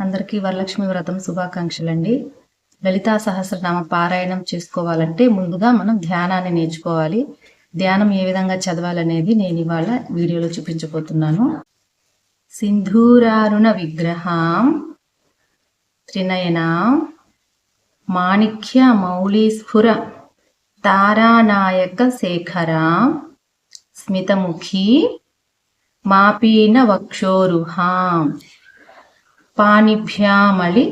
అందరికీ వరలక్ష్మి వ్రతం శుభాకాంక్షలండి. లలితా సహస్రనామ పారాయణం చేసుకోవాలంటే ముందుగా మనం ధ్యానాన్ని నేర్చుకోవాలి. ధ్యానం ఏ విధంగా చదవాలనేది నేను ఇవాళ వీడియోలో చూపించబోతున్నాను. సింధూరారుణ విగ్రహాం త్రినయనాం మాణిక్య మౌళీస్ఫుర తారానాయక శేఖరాం స్మితముఖీ మాపీన వక్షోరుహాం పాణిభ్యామళి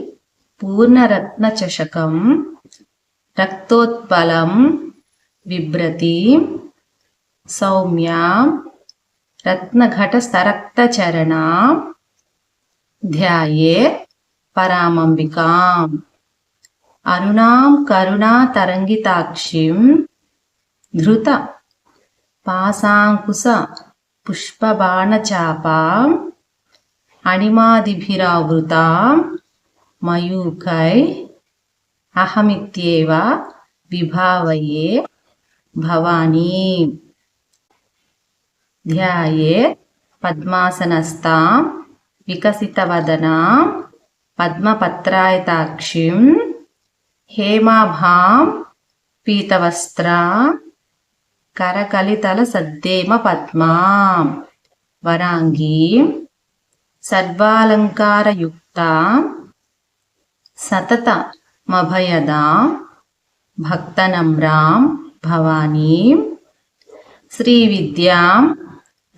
పూర్ణరత్న చషకం రక్తోత్పలం బిభ్రతి సౌమ్యాం రత్నఘట సరక్తచరణాం ధ్యాయే పరామంబికాం అరుణాం కరుణా తరంగితాక్షిం ధృత పాశాంకుశ పుష్పబాణచాపాం అణిమాదిభిరావృతాం మయూఖై అహమిత్యేవ విభావయే భవానీ ధ్యాయేత్ పద్మాసనస్తాం వికసితవదనాం పద్మపత్రాయతాక్షిం హేమాభాం పీతవస్త్రాం కరకలితల సద్దేమ పద్మాం వరాంగీం సర్వాలంకారయుక్తాం సతతమభయదాం భక్తనమ్రాం భవానీం శ్రీవిద్యాం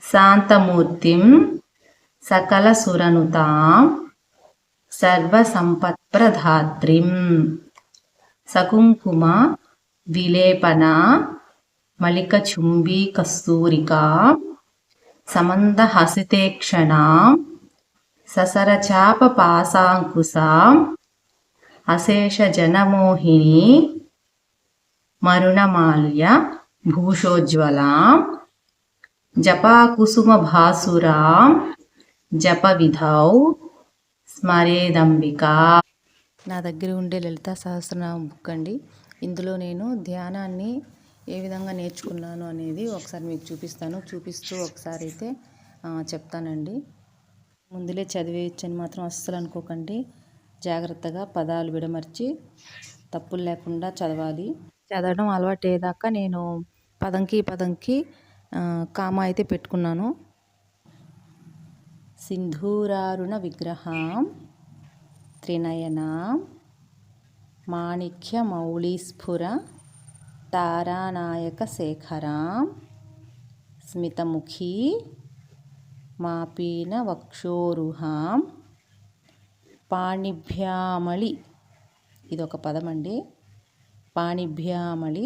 శాంతమూర్తిం సకలసురనుతాం సర్వసంపత్ప్రధాత్రిం సకుంకుమ విలేపన మలికచుంబీ కస్తూరికా సమందహసితేక్షణాం ససరచాపపాశాంకుశాం అశేషజనమోహిని మరుణమాల్య భూషోజ్వలాం జపాకుసుమభాసురాం జపవిధౌ స్మరేదంబికా. నా దగ్గర ఉండే లలితా సహస్రనామ బుక్ అండి. ఇందులో నేను ధ్యానాన్ని ఏ విధంగా నేర్చుకున్నాను అనేది ఒకసారి మీకు చూపిస్తూ ఒకసారి అయితే చెప్తానండి. ముందులే చదివేయచ్చని మాత్రం అస్సలు అనుకోకండి. జాగ్రత్తగా పదాలు విడమర్చి తప్పులు లేకుండా చదవాలి. చదవడం అలవాటు అయ్యేదాకా నేను పదంకి కామా అయితే పెట్టుకున్నాను. సింధూరారుణ విగ్రహాం త్రినయనాం మాణిక్య మౌళీస్ఫుర తారానాయక శేఖరాం స్మితముఖీ మాపీన వక్షోరుహాం పాణిభ్యామళి, ఇదొక పదం అండి. పాణిభ్యామళి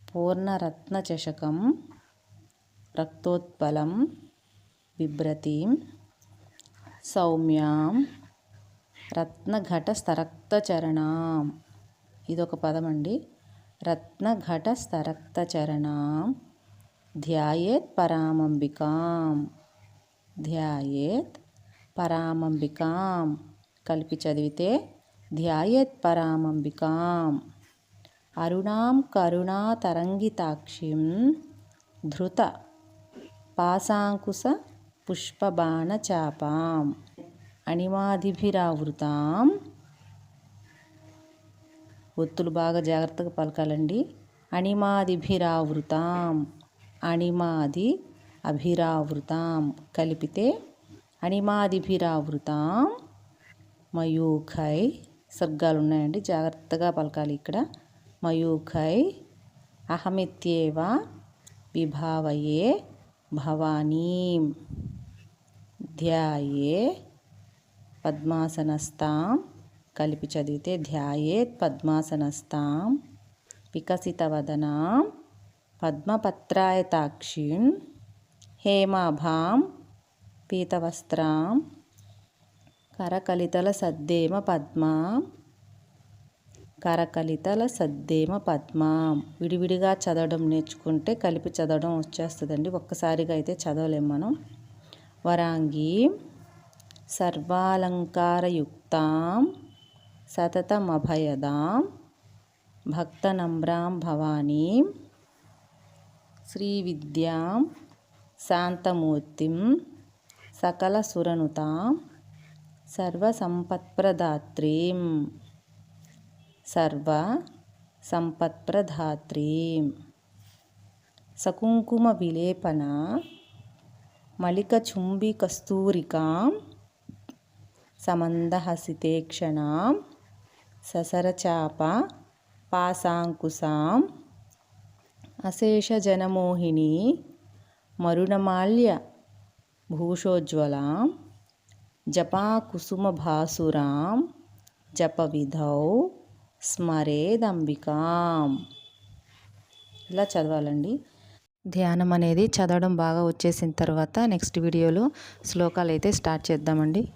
పూర్ణరత్న చషకం రక్తోత్పలం బిభ్రతిం సౌమ్యాం రత్నఘట స్తరక్తచరణాం, ఇదొక పదం అండి. రత్నఘట స్తరక్తచరణాం ధ్యాయేత్ పరామంబికాం, ధ్యాయేత్ పరామంబికాం కలిపి చదివితే ధ్యాయేత్ పరామంబికాం అరుణాం కరుణా తరంగితాక్షిం ధృత పాశాంకుశ పుష్పబాణచాపాం అణిమాదిభిరావృతాం, ఒత్తులు బాగా జాగ్రత్తగా పలకాలండి. అణిమాదిభిరావృతాం, అణిమాది అభిరావృతాం కలిపితే అణిమాదిభిరావృతాం మయూఖై, సర్గాలు ఉన్నాయండి, జాగ్రత్తగా పలకాలి ఇక్కడ. మయూఖై అహమిత్యేవ విభావయే భవానీం ధ్యాయే పద్మాసనస్తాం కలిపి చదివితే ధ్యాయేత్ పద్మాసనస్తాం వికసితవదనాం పద్మపత్రాయతాక్షిం హేమాభాం పీతవస్త్రాం కరకలితల సద్దేమ పద్మాం. విడివిడిగా చదవడం నేర్చుకుంటే కలిపి చదవడం వచ్చేస్తుందండి. ఒక్కసారిగా అయితే చదవలేం మనం. వరాంగీం సర్వాలంకారయుక్తాం సతతమభయదాం భక్తనమ్రాం భవానీం శ్రీవిద్యాం శాంతమూర్తిం సకలసురనుతాం సర్వసంపత్ప్రదాత్రీం సర్వసంపత్ప్రదాత్రీం సకుంకుమ విలేపన మలికచుంబికస్తూరికాం సమందహసితేక్షణాం ససరచాప పాశాంకుశాం అశేషజనమోహిని మరుణమాల్య భూషోజ్వలాం జపాకుసుమభాసురాం జపవిధౌ స్మరేదంబికాం. ఇలా చదవాలండి. ధ్యానం అనేది చదవడం బాగా వచ్చేసిన తర్వాత నెక్స్ట్ వీడియోలో శ్లోకాలు అయితే స్టార్ట్ చేద్దామండి.